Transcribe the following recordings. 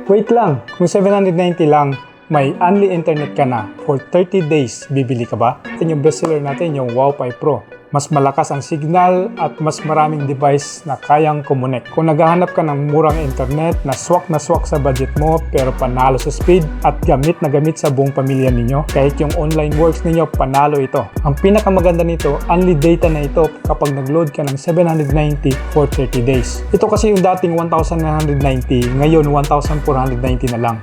Wait lang, kung 790 lang, may only internet ka na for 30 days, bibili ka ba? Ito yung bestseller natin, yung WowPi Pro. Mas malakas ang signal at mas maraming device na kayang kumunik. Kung naghahanap ka ng murang internet na swak sa budget mo pero panalo sa speed at gamit na gamit sa buong pamilya ninyo, kahit yung online works ninyo, panalo ito. Ang pinakamaganda nito, only data na ito kapag nag-load ka ng 790 for 30 days. Ito kasi yung dating 1,990, ngayon 1,490 na lang.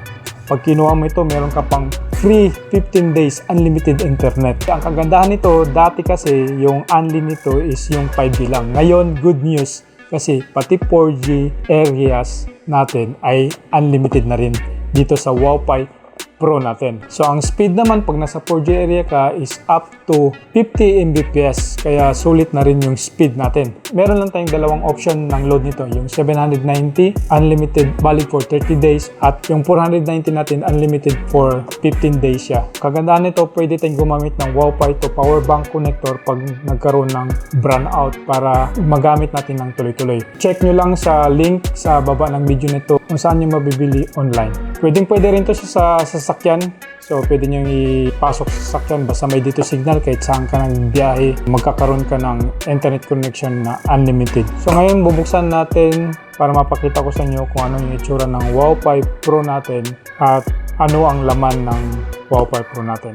Pag kinuha mo ito, meron ka pang free 15 days unlimited internet. Ang kagandahan nito, dati kasi yung unli nito is yung 5G lang. Ngayon, good news kasi pati 4G areas natin ay unlimited na rin dito sa WowPi Pro natin. So, ang speed naman pag nasa 4G area ka is up to 50 Mbps. Kaya sulit na rin yung speed natin. Meron lang tayong dalawang option ng load nito. Yung 790 unlimited valid for 30 days at yung 490 natin unlimited for 15 days siya. Kagandahan nito, pwede tayong gumamit ng WowPi to power bank connector pag nagkaroon ng brownout para magamit natin ng tuloy-tuloy. Check nyo lang sa link sa baba ng video nito kung saan nyo mabibili online. Pwede rin to sa sasakyan. So, pwede nyo ipasok sa sasakyan basta may dito signal kahit saan ka nagbiyahe, magkakaroon ka ng internet connection na unlimited. So, ngayon bubuksan natin para mapakita ko sa inyo kung ano yung itsura ng WowPi Pro natin at ano ang laman ng WowPi Pro natin.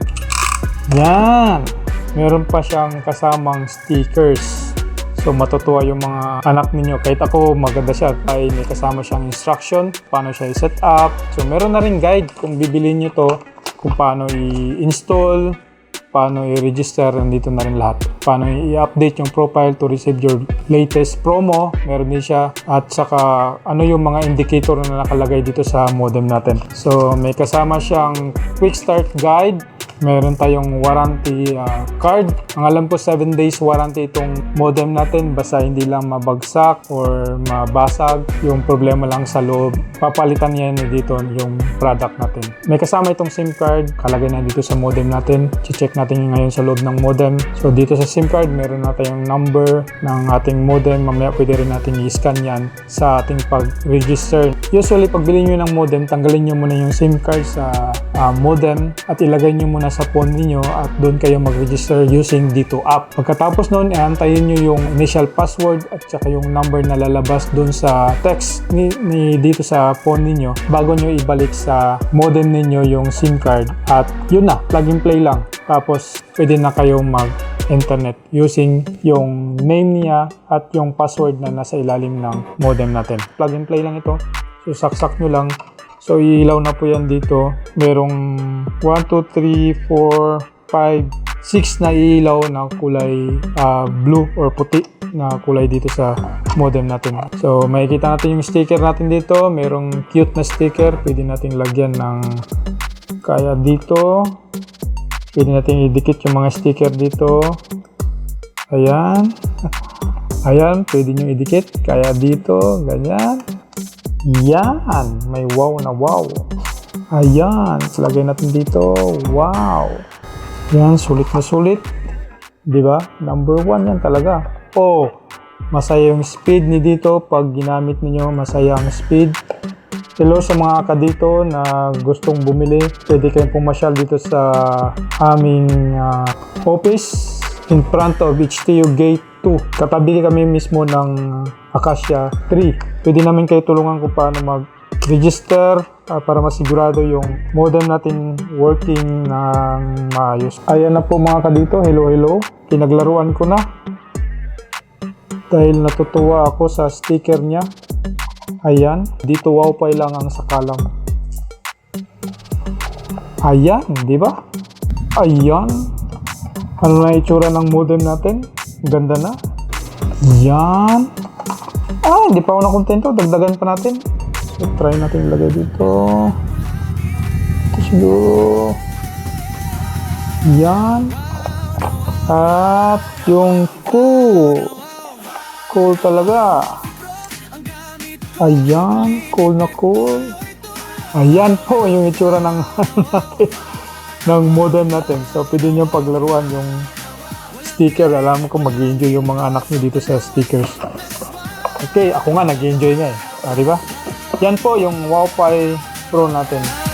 Yan! Meron pa siyang kasamang stickers. So, matutuwa yung mga anak ninyo. Kahit ako, maganda siya. Ay, may kasama siyang instruction, paano siya i-set up. So, meron na rin guide kung bibilin nyo to, kung paano i-install, paano i-register, nandito na rin lahat. Paano i-update yung profile to receive your latest promo, meron din siya. At saka, ano yung mga indicator na nakalagay dito sa modem natin. So, may kasama siyang quick start guide. Meron tayong warranty card. Ang alam ko 7 days warranty itong modem natin basta hindi lang mabagsak or mabasag. Yung problema lang sa loob, papalitan niya dito yung product natin. May kasama itong SIM card, kalagay na dito sa modem natin. Check natin ngayon sa loob ng modem. So dito sa SIM card, meron na tayong number ng ating modem. Mamaya pwede rin natin i-scan yan sa ating pag-register. Usually pag bilhin nyo ng modem, tanggalin nyo muna yung SIM card sa modem at ilagay nyo muna sa phone niyo at doon kayo mag-register using Dito app. Pagkatapos noon, antayin niyo yung initial password at saka yung number na lalabas doon sa text ni dito sa phone niyo bago niyo ibalik sa modem niyo yung SIM card at yun na, plug and play lang. Tapos pwede na kayong mag-internet using yung name niya at yung password na nasa ilalim ng modem natin. Plug and play lang ito. So saksak nyo lang. So, ilaw na po yan dito. Merong 1, 2, 3, 4, 5, 6 na ilaw na kulay blue or puti na kulay dito sa modem natin. So, makikita natin yung sticker natin dito. Merong cute na sticker. Pwede natin lagyan ng kaya dito. Pwede natin idikit yung mga sticker dito. Ayan. Ayan, pwede nyo idikit. Kaya dito, ganyan. Yan, may wow na wow. Ayan, lagay natin dito. Wow. Yan, sulit na sulit. Diba? Number 1 yan talaga. Oh, masaya yung speed ni dito. Pag ginamit niyo, masaya ang speed. Hello sa mga kadito na gustong bumili. Pwede kayong pumasyal dito sa aming office in front of HTU Gate 2. Katabi kami mismo ng Acacia 3. Pwede namin kayo tulungan kung paano mag-register para masigurado yung modem natin working ng maayos. Ayan na po mga kadito. Hello. Pinaglaruan ko na. Dahil natutuwa ako sa sticker niya. Ayan. Dito WowPi lang ang sakalam. Ayan. Di ba? Ayan. Ano na itsura ng modem natin? Ganda na. Yan. Hindi pa ako nakontento. Dagdagan pa natin. So, try natin ilagay dito. Ito siguro. Yan. At yung cool. Cool talaga. Ayan. Cool na cool. Ayan po yung itsura ng natin. Ng modem natin. So, pwede nyo paglaruan yung sticker. Alam ko mag-enjoy yung mga anak nyo dito sa stickers. Okay, ako nga nag-enjoy nga eh. Diba? Yan po yung WowPi Pro natin.